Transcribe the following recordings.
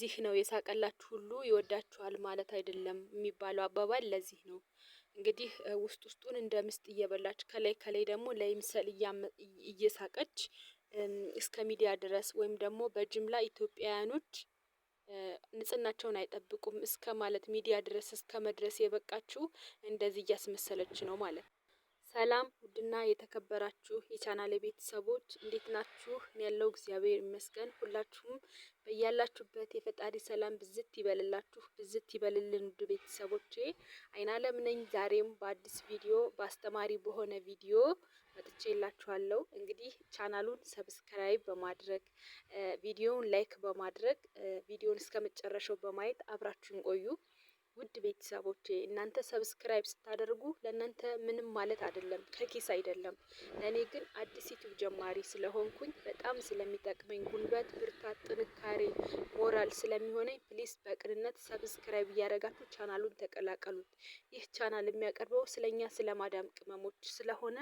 ለዚህ ነው የሳቀላችሁ ሁሉ ይወዳችኋል ማለት አይደለም የሚባለው አባባል ለዚህ ነው። እንግዲህ ውስጥ ውስጡን እንደ ምስጥ እየበላች ከላይ ከላይ ደግሞ ለይምሰል እየሳቀች እስከ ሚዲያ ድረስ ወይም ደግሞ በጅምላ ኢትዮጵያውያኖች ንጽህናቸውን አይጠብቁም እስከ ማለት ሚዲያ ድረስ እስከ መድረስ የበቃችሁ እንደዚህ እያስመሰለች ነው ማለት ነው። ሰላም ውድና የተከበራችሁ የቻናሌ ቤተሰቦች እንዴት ናችሁ? እኔ ያለው እግዚአብሔር ይመስገን። ሁላችሁም በያላችሁበት የፈጣሪ ሰላም ብዝት ይበልላችሁ፣ ብዝት ይበልልን። ውድ ቤተሰቦቼ አይናለም ነኝ። ዛሬም በአዲስ ቪዲዮ በአስተማሪ በሆነ ቪዲዮ መጥቼላችኋለሁ። እንግዲህ ቻናሉን ሰብስክራይብ በማድረግ ቪዲዮውን ላይክ በማድረግ ቪዲዮውን እስከመጨረሻው በማየት አብራችሁን ቆዩ። ውድ ቤተሰቦቼ እናንተ ሰብስክራይብ ስታደርጉ ለእናንተ ምንም ማለት አይደለም፣ ከኪስ አይደለም። ለእኔ ግን አዲስ ዩቲዩብ ጀማሪ ስለሆንኩኝ በጣም ስለሚጠቅመኝ ጉልበት፣ ብርታት፣ ጥንካሬ፣ ሞራል ስለሚሆነኝ ፕሊስ በቅንነት ሰብስክራይብ እያደረጋችሁ ቻናሉን ተቀላቀሉት። ይህ ቻናል የሚያቀርበው ስለኛ ስለ ማዳም ቅመሞች ስለሆነ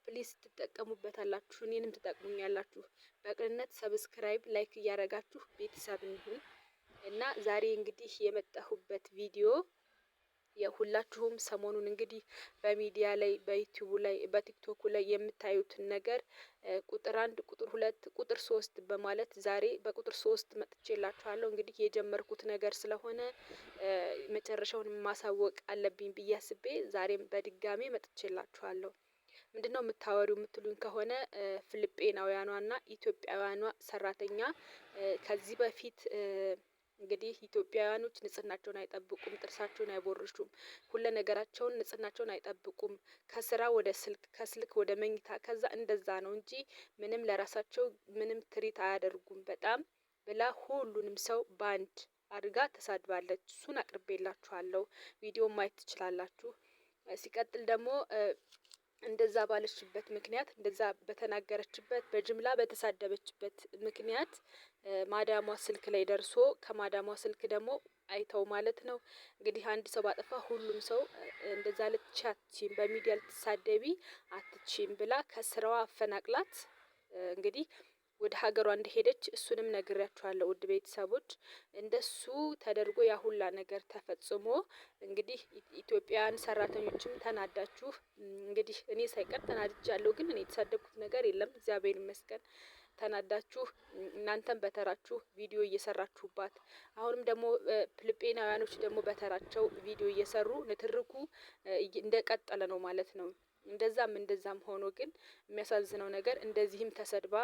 ፕሊስ ትጠቀሙበታላችሁ፣ እኔንም ትጠቅሙኛላችሁ። በቅንነት ሰብስክራይብ ላይክ እያደረጋችሁ ቤተሰብ እንሁን። እና ዛሬ እንግዲህ የመጣሁበት ቪዲዮ የሁላችሁም ሰሞኑን እንግዲህ በሚዲያ ላይ በዩቲዩብ ላይ በቲክቶክ ላይ የምታዩትን ነገር ቁጥር 1 ቁጥር 2 ቁጥር 3 በማለት ዛሬ በቁጥር 3 መጥቼላችኋለሁ። እንግዲህ የጀመርኩት ነገር ስለሆነ መጨረሻውን ማሳወቅ አለብኝ ብዬ አስቤ ዛሬም በድጋሜ መጥቼላችኋለሁ። ምንድነው የምታወሪው የምትሉኝ ከሆነ ፊሊጲናውያኗና ኢትዮጵያውያኗ ሰራተኛ ከዚህ በፊት እንግዲህ ኢትዮጵያውያኖች ንጽህናቸውን አይጠብቁም፣ ጥርሳቸውን አይቦርሹም፣ ሁሉ ነገራቸውን ንጽህናቸውን አይጠብቁም። ከስራ ወደ ስልክ፣ ከስልክ ወደ መኝታ፣ ከዛ እንደዛ ነው እንጂ ምንም ለራሳቸው ምንም ትሪት አያደርጉም። በጣም ብላ ሁሉንም ሰው ባንድ አድርጋ ተሳድባለች። እሱን አቅርቤላችኋለሁ፣ ቪዲዮ ማየት ትችላላችሁ። ሲቀጥል ደግሞ እንደዛ ባለችበት ምክንያት እንደዛ በተናገረችበት በጅምላ በተሳደበችበት ምክንያት ማዳሟ ስልክ ላይ ደርሶ ከማዳሟ ስልክ ደግሞ አይተው ማለት ነው እንግዲህ አንድ ሰው ባጠፋ ሁሉም ሰው እንደዛ ልትቻቺም በሚዲያ ልትሳደቢ አትችይም ብላ ከስራዋ አፈናቅላት እንግዲህ ወደ ሀገሯ እንደሄደች እሱንም ነግሬያችኋለሁ። ውድ ቤተሰቦች እንደሱ ተደርጎ ያ ሁላ ነገር ተፈጽሞ እንግዲህ ኢትዮጵያውያን ሰራተኞችም ተናዳችሁ እንግዲህ እኔ ሳይቀር ተናድጃለሁ፣ ግን እኔ የተሳደብኩት ነገር የለም እግዚአብሔር ይመስገን። ተናዳችሁ እናንተም በተራችሁ ቪዲዮ እየሰራችሁባት፣ አሁንም ደግሞ ፊሊጲናውያኖች ደግሞ በተራቸው ቪዲዮ እየሰሩ ንትርኩ እንደቀጠለ ነው ማለት ነው። እንደዛም ሆኖ ግን የሚያሳዝነው ነገር እንደዚህም ተሰድባ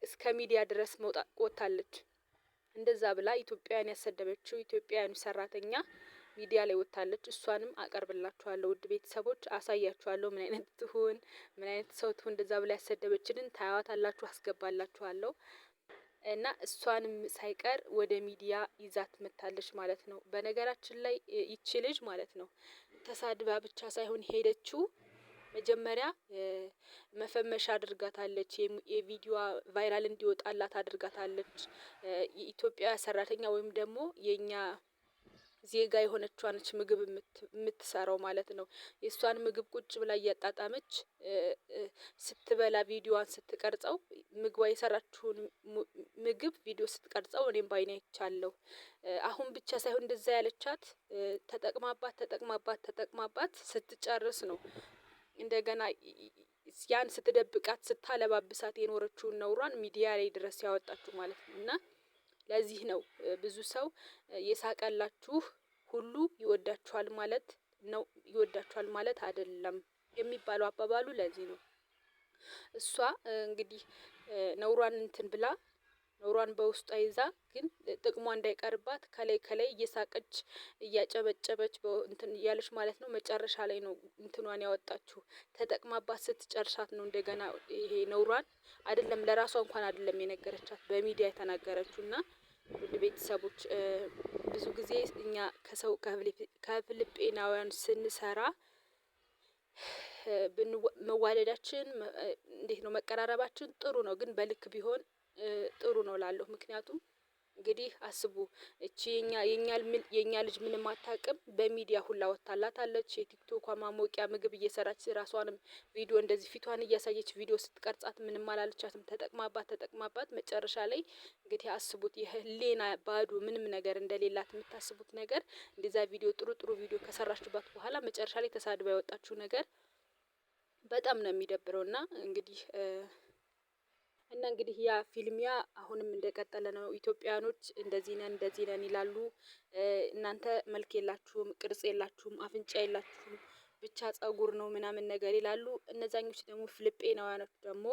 እስከ ሚዲያ ድረስ መውጣት ወጥታለች። እንደዛ ብላ ኢትዮጵያን ያሰደበችው ኢትዮጵያውያኑ ሰራተኛ ሚዲያ ላይ ወጥታለች። እሷንም አቀርብላችኋለሁ ውድ ቤተሰቦች፣ አሳያችኋለሁ ምን አይነት ትሁን ምን አይነት ሰው ትሁን እንደዛ ብላ ያሰደበችንን ታያዋታላችሁ፣ አስገባላችኋለሁ። እና እሷንም ሳይቀር ወደ ሚዲያ ይዛት መታለች ማለት ነው። በነገራችን ላይ ይቺ ልጅ ማለት ነው ተሳድባ ብቻ ሳይሆን ሄደችው መጀመሪያ መፈመሻ አድርጋታለች። የቪዲዮዋ ቫይራል እንዲወጣላት አድርጋታለች። የኢትዮጵያ ሰራተኛ ወይም ደግሞ የኛ ዜጋ የሆነችዋ ነች ምግብ የምትሰራው ማለት ነው። የእሷን ምግብ ቁጭ ብላ እያጣጣመች ስትበላ ቪዲዮዋን ስትቀርጸው ምግቧ የሰራችውን ምግብ ቪዲዮ ስትቀርጸው እኔም ባይኔ አይቻለሁ። አሁን ብቻ ሳይሆን እንደዛ ያለቻት ተጠቅማባት ስትጨርስ ነው እንደገና ያን ስትደብቃት ስታለባብሳት የኖረችውን ነውሯን ሚዲያ ላይ ድረስ ያወጣችሁ ማለት ነው። እና ለዚህ ነው ብዙ ሰው የሳቀላችሁ ሁሉ ይወዳችኋል ማለት ነው፣ ይወዳችኋል ማለት አይደለም የሚባለው አባባሉ ለዚህ ነው። እሷ እንግዲህ ነውሯን እንትን ብላ ነውሯን በውስጧ ይዛ ግን ጥቅሟ እንዳይቀርባት ከላይ ከላይ እየሳቀች እያጨበጨበች እንትን እያለች ማለት ነው። መጨረሻ ላይ ነው እንትኗን ያወጣችሁ። ተጠቅማባት ስትጨርሳት ነው እንደገና ይሄ ነውሯን አይደለም ለራሷ እንኳን አይደለም የነገረቻት በሚዲያ የተናገረችውና ውድ ቤተሰቦች ብዙ ጊዜ እኛ ከፊሊጲናውያን ስንሰራ መዋደዳችን እንዴት ነው መቀራረባችን ጥሩ ነው፣ ግን በልክ ቢሆን ጥሩ ነው እላለሁ። ምክንያቱም እንግዲህ አስቡ እቺ የኛ ልጅ ምንም አታውቅም። በሚዲያ ሁላ ወጣላታለች። የቲክቶክ ማሞቂያ ምግብ እየሰራች ራሷንም ቪዲዮ እንደዚህ ፊቷን እያሳየች ቪዲዮ ስትቀርጻት ምንም አላለቻትም። ተጠቅማባት መጨረሻ ላይ እንግዲህ አስቡት የህሊና ባዶ ምንም ነገር እንደሌላት የምታስቡት ነገር እንደዛ ቪዲዮ ጥሩ ቪዲዮ ከሰራችባት በኋላ መጨረሻ ላይ ተሳድባ ያወጣችው ነገር በጣም ነው የሚደብረውና እንግዲህ ያ ፊልሚያ አሁንም እንደቀጠለ ነው። ኢትዮጵያኖች እንደዚህ ነን ይላሉ። እናንተ መልክ የላችሁም፣ ቅርጽ የላችሁም፣ አፍንጫ የላችሁም፣ ብቻ ጸጉር ነው ምናምን ነገር ይላሉ። እነዛኞች ደግሞ ፊልጵናውያኖች ደግሞ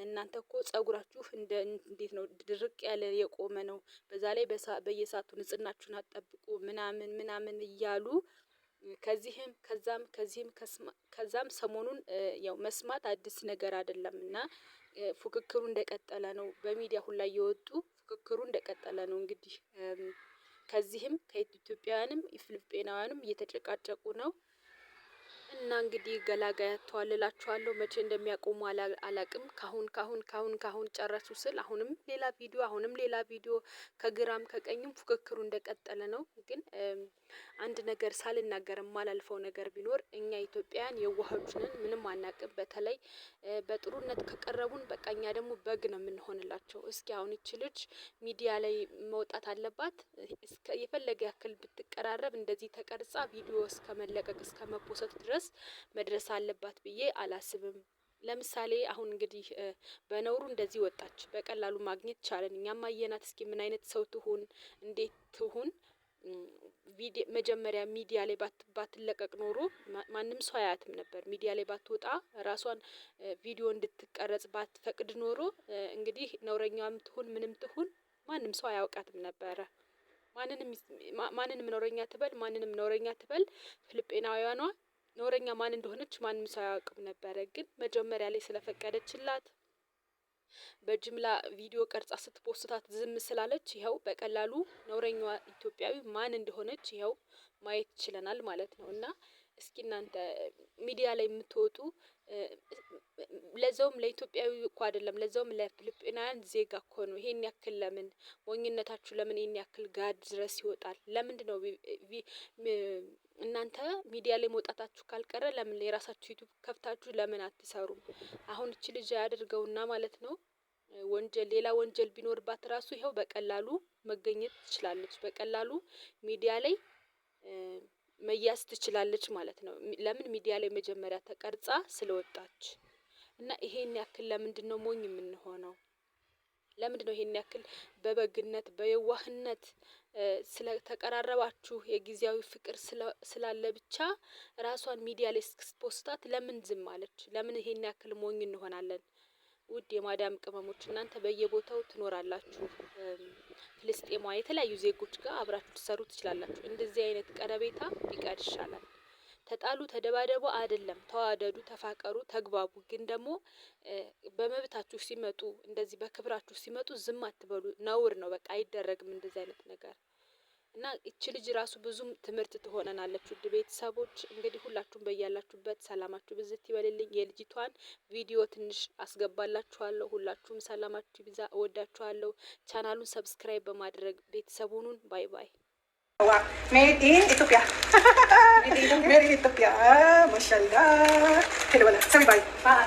እናንተ እኮ ጸጉራችሁ እንዴት ነው ድርቅ ያለ የቆመ ነው፣ በዛ ላይ በየሳቱ ንጽህናችሁን አትጠብቁ ምናምን እያሉ ከዛም ሰሞኑን ያው መስማት አዲስ ነገር አይደለም እና ፉክክሩ እንደቀጠለ ነው። በሚዲያ ሁላ እየወጡ ፉክክሩ እንደቀጠለ ነው። እንግዲህ ከዚህም ከኢትዮጵያውያንም ፊልጵናውያንም እየተጨቃጨቁ ነው። እና እንግዲህ ገላጋይ አጥተዋል እላችኋለሁ። መቼ እንደሚያቆሙ አላቅም። ካሁን ጨረሱ ስል አሁንም ሌላ ቪዲዮ ከግራም ከቀኝም ፉክክሩ እንደቀጠለ ነው። ግን አንድ ነገር ሳልናገር የማላልፈው ነገር ቢኖር እኛ ኢትዮጵያውያን የዋሆች ነን፣ ምንም አናቅም። በተለይ በጥሩነት ከቀረቡን በቃ እኛ ደግሞ በግ ነው የምንሆንላቸው። እስኪ አሁን ይቺ ልጅ ሚዲያ ላይ መውጣት አለባት። የፈለገ ያክል ብትቀራረብ እንደዚህ ተቀርጻ ቪዲዮ እስከ መለቀቅ እስከ መፖሰት ድረስ መድረስ አለባት ብዬ አላስብም። ለምሳሌ አሁን እንግዲህ በነውሩ እንደዚህ ወጣች፣ በቀላሉ ማግኘት ቻለን። እኛም አየናት። እስኪ ምን አይነት ሰው ትሁን፣ እንዴት ትሁን? መጀመሪያ ሚዲያ ላይ ባትለቀቅ ኖሮ ማንም ሰው አያትም ነበር። ሚዲያ ላይ ባትወጣ ራሷን ቪዲዮ እንድትቀረጽ ባትፈቅድ ኖሮ እንግዲህ ነውረኛዋም ትሁን ምንም ትሁን ማንም ሰው አያውቃትም ነበረ። ማንንም ነውረኛ ትበል ፊልጵናውያኗ ነውረኛ ማን እንደሆነች ማንም ሰው አያውቅም ነበረ። ግን መጀመሪያ ላይ ስለፈቀደችላት በጅምላ ቪዲዮ ቀርጻ ስትፖስታት ዝም ስላለች ይኸው በቀላሉ ነውረኛዋ ኢትዮጵያዊ ማን እንደሆነች ይኸው ማየት ችለናል ማለት ነው። እና እስኪ እናንተ ሚዲያ ላይ የምትወጡ ለዛውም ለኢትዮጵያዊ እኮ አይደለም፣ ለዛውም ለፊልጵናውያን ዜጋ እኮ ነው። ይሄን ያክል ለምን ሞኝነታችሁ ለምን ይሄን ያክል ጋድ ድረስ ይወጣል? ለምንድነው እናንተ ሚዲያ ላይ መውጣታችሁ ካልቀረ ለምን የራሳችሁ ዩቲዩብ ከፍታችሁ ለምን አትሰሩም? አሁን እቺ ልጅ ያደርገውና ማለት ነው ሌላ ወንጀል ቢኖርባት ራሱ ይኸው በቀላሉ መገኘት ትችላለች። በቀላሉ ሚዲያ ላይ መያዝ ትችላለች ማለት ነው። ለምን ሚዲያ ላይ መጀመሪያ ተቀርጻ ስለወጣች እና ይሄን ያክል ለምንድነው ሞኝ የምንሆነው? ለምንድነው ይሄን ያክል በበግነት በየዋህነት ስለተቀራረባችሁ የጊዜያዊ ፍቅር ስላለ ብቻ ራሷን ሚዲያ ላይ ስትፖስታት ለምን ዝም አለች? ለምን ይሄን ያክል ሞኝ እንሆናለን? ውድ የማዳም ቅመሞች እናንተ በየቦታው ትኖራላችሁ። ፍልስጤማ የተለያዩ ዜጎች ጋር አብራችሁ ትሰሩ ትችላላችሁ። እንደዚህ አይነት ቀረቤታ ቢቀር ይሻላል። ተጣሉ ተደባደቡ አይደለም፣ ተዋደዱ፣ ተፋቀሩ፣ ተግባቡ። ግን ደግሞ በመብታችሁ ሲመጡ እንደዚህ በክብራችሁ ሲመጡ ዝም አትበሉ። ነውር ነው። በቃ አይደረግም እንደዚህ አይነት ነገር እና እቺ ልጅ ራሱ ብዙም ትምህርት ትሆነናለች። ውድ ቤተሰቦች እንግዲህ ሁላችሁም በያላችሁበት ሰላማችሁ ብዝት ይበልልኝ። የልጅቷን ቪዲዮ ትንሽ አስገባላችኋለሁ። ሁላችሁም ሰላማችሁ ይብዛ። እወዳችኋለሁ። ቻናሉን ሰብስክራይብ በማድረግ ቤተሰቡን ባይ ባይ። Made in Ethiopia. Made in Ethiopia. Mashallah. Hello, bye.